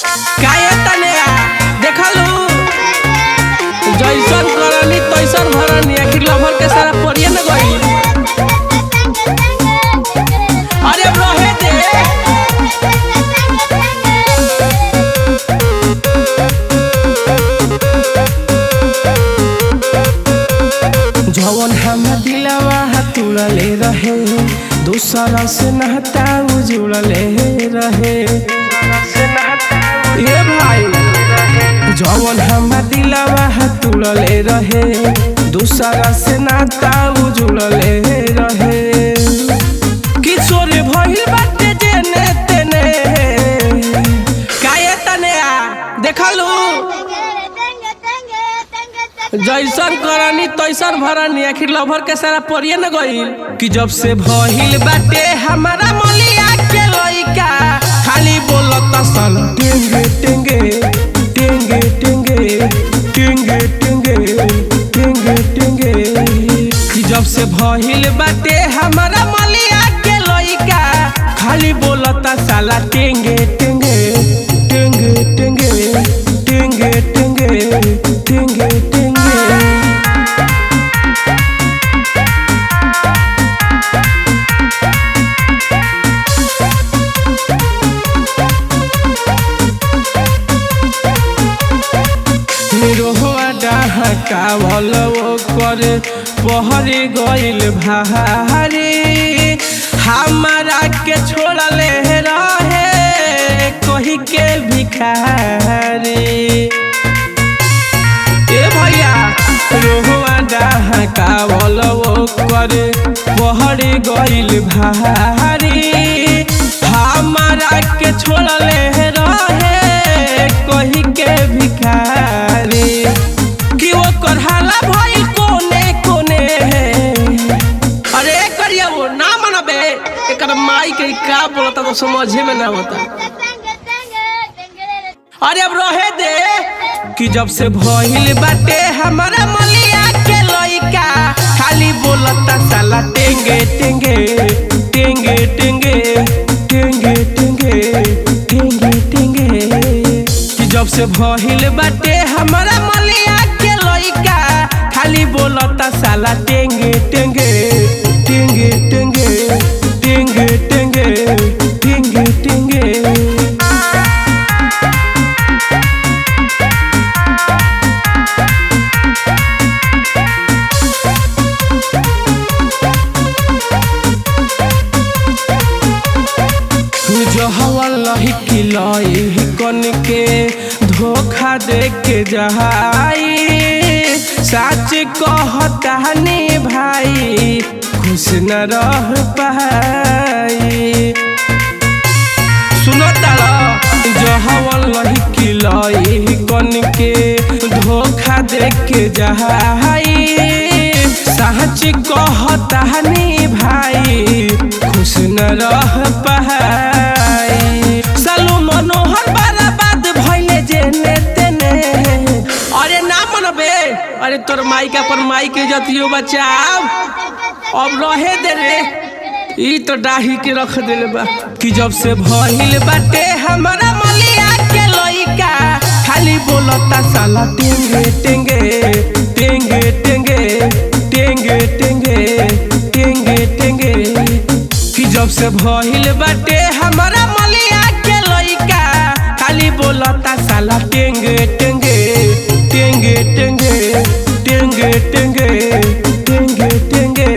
काहे तने देखलू जैसन करनी तैसन भरनी आखिर लभर के सारा परिया न गई। अरे रहे दे जवन हम दिलवा तुड़ले रहे दूसरा से नहता जुड़ले रहे ये भाई जवन हम दिलवा तुड़ले रहे दूसरा से नाता जुड़ले रहे किशोर भइल बाटे जेने तेने काहे तने देखलू जैसन करनी तैसन भरनी आखिर लभर के सारा परिया न गईल कि जब से भइल बाटे हमारा मलिया के लइका खाली बोलता सल टेंगे टेंगे टेंगे टेंगे टेंगे टेंगे टेंगे टेंगे कि जब से भइल बाटे हमारा मलिया के लइका खाली बोलता साला टेंगे टेंगे टेंगे टेंगे टेंगे टेंगे टेंगे टेंगे कावल करे पहरे गइल भारी हमारा के छोड़ले रहे कही के भिखारी ए भैया रोहुआ डाहा कावल करे पहरे गइल भारी हमारा के छोड़ले रहे कही के भिखारी भाई कोने कोने अरे करिया वो ना मनबे एक माई के का बोलता तो समझे में ना होता। अरे अब रहे दे कि जब से भइल बाटे हमारा मलिया के लइका खाली बोलता साला टेंगे टेंगे टेंगे टेंगे टेंगे टेंगे टेंगे टेंगे कि जब से भइल बाटे हमारा मलिया के लइका खाली बोलता साला टेंगे टेंगे टेंगे टेंगे टेंगे टेंगे टेंगे टेंगे जो हवा लही किलाई कन के धोखा दे के जहाई सच कहतानी भाई खुश न रह पाई सुनो तारा जहवन लही किलाई कन के धोखा दे के जहाई सच कहतानी भाई खुश न रह पाई सालू मनोहर बर्बाद भइले जेने तेने अरे ना मनबे अरे तोर माई का पर माई के जतियो बचाओ अब रहे दे रे ई तो डाही के रख देले बा कि जब से भइल बाटे हमारा मलिया के लइका खाली बोलता साला टेंगे टेंगे टेंगे टेंगे टेंगे टेंगे टेंगे टेंगे कि जब से भइल बाटे हमारा मलिया के लइका खाली बोलता साला टेंगे टेंगे टेंगे टेंगे टेंगे टेंगे टेंगे टेंगे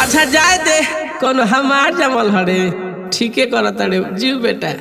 अच्छा जाए दे कौन हमार जमल हरे ठीके करता रे जीव बेटा।